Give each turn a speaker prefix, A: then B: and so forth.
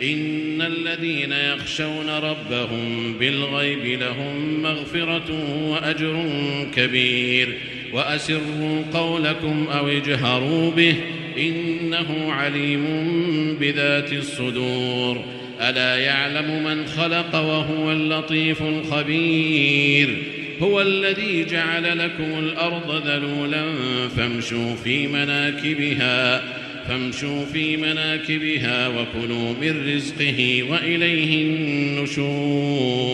A: إن الذين يخشون ربهم بالغيب لهم مغفرة وأجر كبير وأسروا قولكم أو اجهروا به إنه عليم بذات الصدور ألا يعلم من خلق وهو اللطيف الخبير هو الذي جعل لكم الأرض ذلولا فامشوا في مناكبها وكلوا من رزقه وإليه النشور.